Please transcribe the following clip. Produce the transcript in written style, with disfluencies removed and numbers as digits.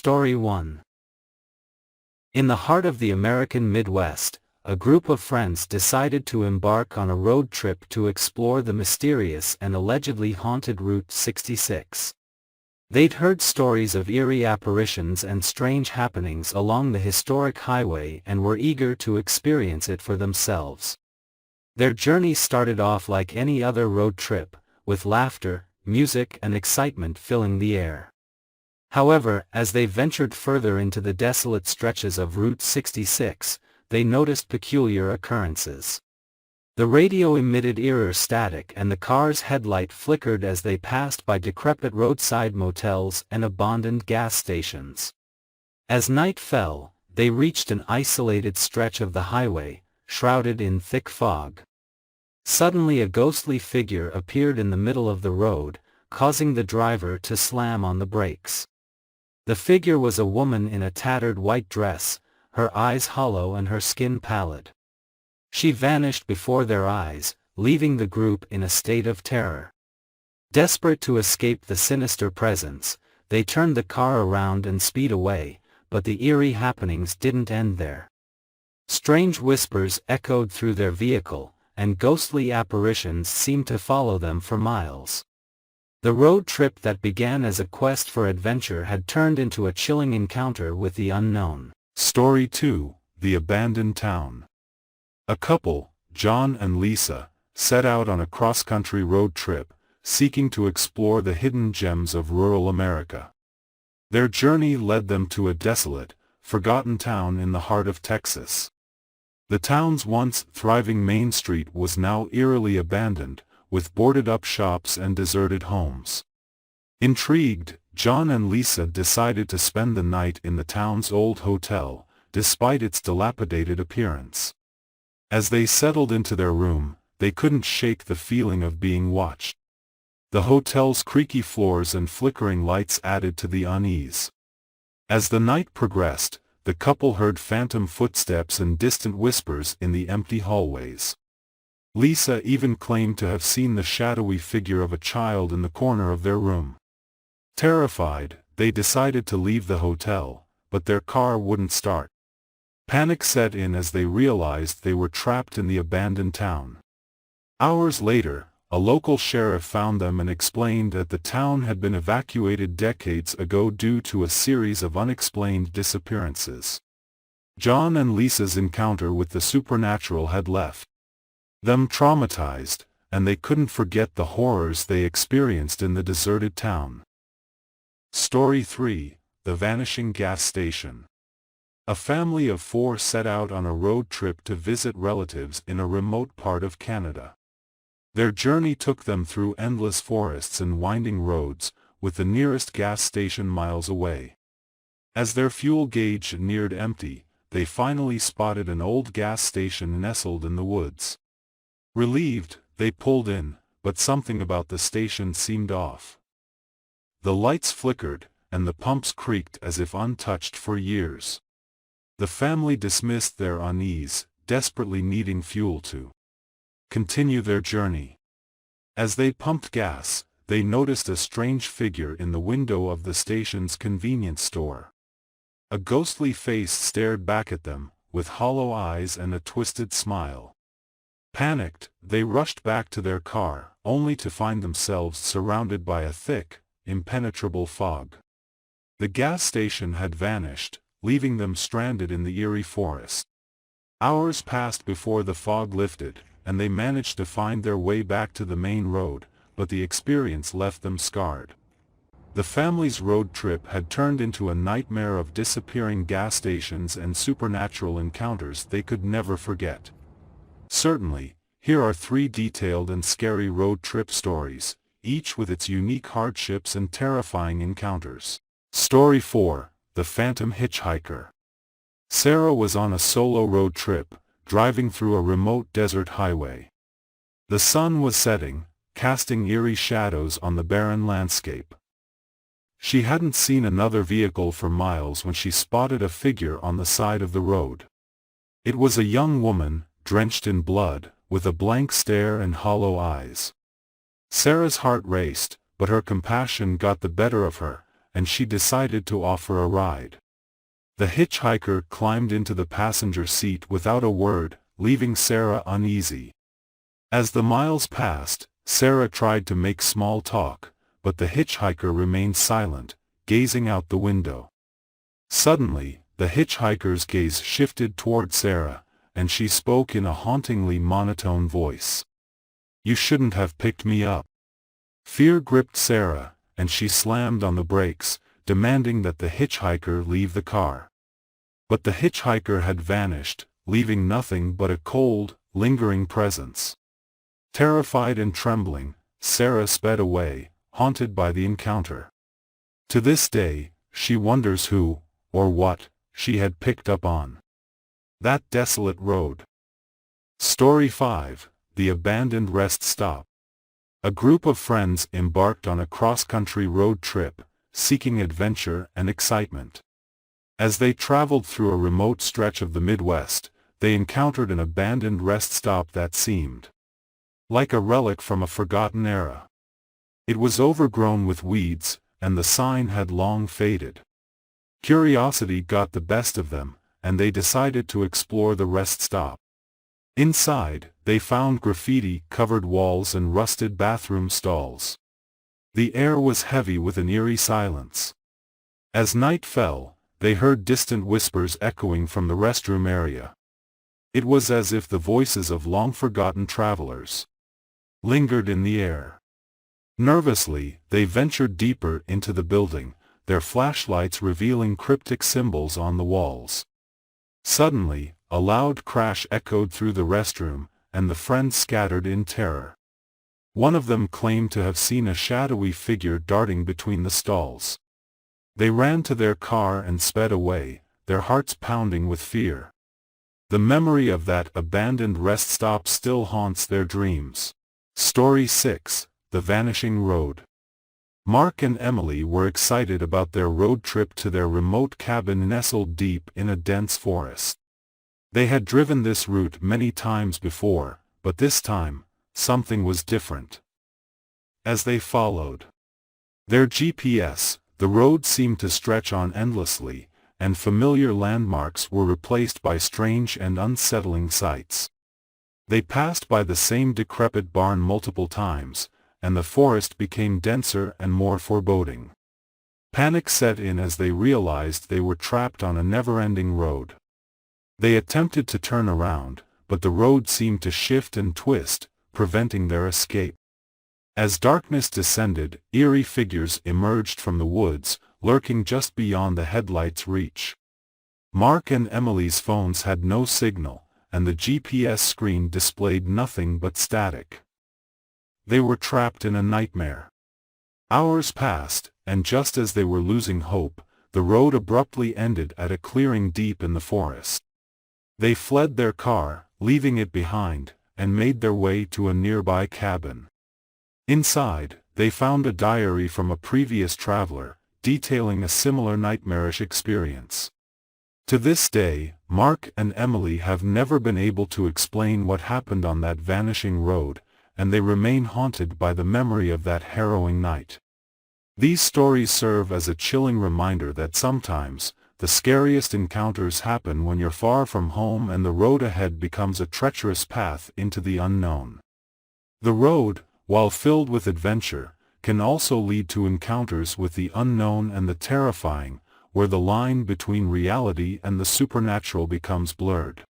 Story 1. In the heart of the American Midwest, a group of friends decided to embark on a road trip to explore the mysterious and allegedly haunted Route 66. They'd heard stories of eerie apparitions and strange happenings along the historic highway and were eager to experience it for themselves. Their journey started off like any other road trip, with laughter, music and excitement filling the air. However, as they ventured further into the desolate stretches of Route 66, they noticed peculiar occurrences. The radio emitted eerie static and the car's headlight flickered as they passed by decrepit roadside motels and abandoned gas stations. As night fell, they reached an isolated stretch of the highway, shrouded in thick fog. Suddenly a ghostly figure appeared in the middle of the road, causing the driver to slam on the brakes. The figure was a woman in a tattered white dress, her eyes hollow and her skin pallid. She vanished before their eyes, leaving the group in a state of terror. Desperate to escape the sinister presence, they turned the car around and sped away, but the eerie happenings didn't end there. Strange whispers echoed through their vehicle, and ghostly apparitions seemed to follow them for miles. The road trip that began as a quest for adventure had turned into a chilling encounter with the unknown. Story 2, The Abandoned Town. A couple, John and Lisa, set out on a cross-country road trip, seeking to explore the hidden gems of rural America. Their journey led them to a desolate, forgotten town in the heart of Texas. The town's once thriving main street was now eerily abandoned, with boarded-up shops and deserted homes. Intrigued, John and Lisa decided to spend the night in the town's old hotel, despite its dilapidated appearance. As they settled into their room, they couldn't shake the feeling of being watched. The hotel's creaky floors and flickering lights added to the unease. As the night progressed, the couple heard phantom footsteps and distant whispers in the empty hallways. Lisa even claimed to have seen the shadowy figure of a child in the corner of their room. Terrified, they decided to leave the hotel, but their car wouldn't start. Panic set in as they realized they were trapped in the abandoned town. Hours later, a local sheriff found them and explained that the town had been evacuated decades ago due to a series of unexplained disappearances. John and Lisa's encounter with the supernatural had left them traumatized, and they couldn't forget the horrors they experienced in the deserted town. Story 3, The Vanishing Gas Station. A family of 4 set out on a road trip to visit relatives in a remote part of Canada. Their journey took them through endless forests and winding roads, with the nearest gas station miles away. As their fuel gauge neared empty, they finally spotted an old gas station nestled in the woods. Relieved, they pulled in, but something about the station seemed off. The lights flickered, and the pumps creaked as if untouched for years. The family dismissed their unease, desperately needing fuel to continue their journey. As they pumped gas, they noticed a strange figure in the window of the station's convenience store. A ghostly face stared back at them, with hollow eyes and a twisted smile. Panicked, they rushed back to their car, only to find themselves surrounded by a thick, impenetrable fog. The gas station had vanished, leaving them stranded in the eerie forest. Hours passed before the fog lifted, and they managed to find their way back to the main road, but the experience left them scarred. The family's road trip had turned into a nightmare of disappearing gas stations and supernatural encounters they could never forget. Certainly, here are 3 detailed and scary road trip stories, each with its unique hardships and terrifying encounters. Story 4, The Phantom Hitchhiker. Sarah was on a solo road trip, driving through a remote desert highway. The sun was setting, casting eerie shadows on the barren landscape. She hadn't seen another vehicle for miles when she spotted a figure on the side of the road. It was a young woman, drenched in blood, with a blank stare and hollow eyes. Sarah's heart raced, but her compassion got the better of her, and she decided to offer a ride. The hitchhiker climbed into the passenger seat without a word, leaving Sarah uneasy. As the miles passed, Sarah tried to make small talk, but the hitchhiker remained silent, gazing out the window. Suddenly, the hitchhiker's gaze shifted toward Sarah, and she spoke in a hauntingly monotone voice. "You shouldn't have picked me up." Fear gripped Sarah, and she slammed on the brakes, demanding that the hitchhiker leave the car. But the hitchhiker had vanished, leaving nothing but a cold, lingering presence. Terrified and trembling, Sarah sped away, haunted by the encounter. To this day, she wonders who, or what, she had picked up on that desolate road. Story 5: The Abandoned Rest Stop. A group of friends embarked on a cross-country road trip, seeking adventure and excitement. As they traveled through a remote stretch of the Midwest, they encountered an abandoned rest stop that seemed like a relic from a forgotten era. It was overgrown with weeds, and the sign had long faded. Curiosity got the best of them, and they decided to explore the rest stop. Inside, they found graffiti-covered walls and rusted bathroom stalls. The air was heavy with an eerie silence. As night fell, they heard distant whispers echoing from the restroom area. It was as if the voices of long-forgotten travelers lingered in the air. Nervously, they ventured deeper into the building, their flashlights revealing cryptic symbols on the walls. Suddenly, a loud crash echoed through the restroom, and the friends scattered in terror. One of them claimed to have seen a shadowy figure darting between the stalls. They ran to their car and sped away, their hearts pounding with fear. The memory of that abandoned rest stop still haunts their dreams. Story 6: The Vanishing Road. Mark and Emily were excited about their road trip to their remote cabin nestled deep in a dense forest. They had driven this route many times before, but this time, something was different. As they followed their GPS, the road seemed to stretch on endlessly, and familiar landmarks were replaced by strange and unsettling sights. They passed by the same decrepit barn multiple times, and the forest became denser and more foreboding. Panic set in as they realized they were trapped on a never-ending road. They attempted to turn around, but the road seemed to shift and twist, preventing their escape. As darkness descended, eerie figures emerged from the woods, lurking just beyond the headlights' reach. Mark and Emily's phones had no signal, and the GPS screen displayed nothing but static. They were trapped in a nightmare. Hours passed, and just as they were losing hope, the road abruptly ended at a clearing deep in the forest. They fled their car, leaving it behind, and made their way to a nearby cabin. Inside, they found a diary from a previous traveler, detailing a similar nightmarish experience. To this day, Mark and Emily have never been able to explain what happened on that vanishing road, and they remain haunted by the memory of that harrowing night. These stories serve as a chilling reminder that sometimes, the scariest encounters happen when you're far from home and the road ahead becomes a treacherous path into the unknown. The road, while filled with adventure, can also lead to encounters with the unknown and the terrifying, where the line between reality and the supernatural becomes blurred.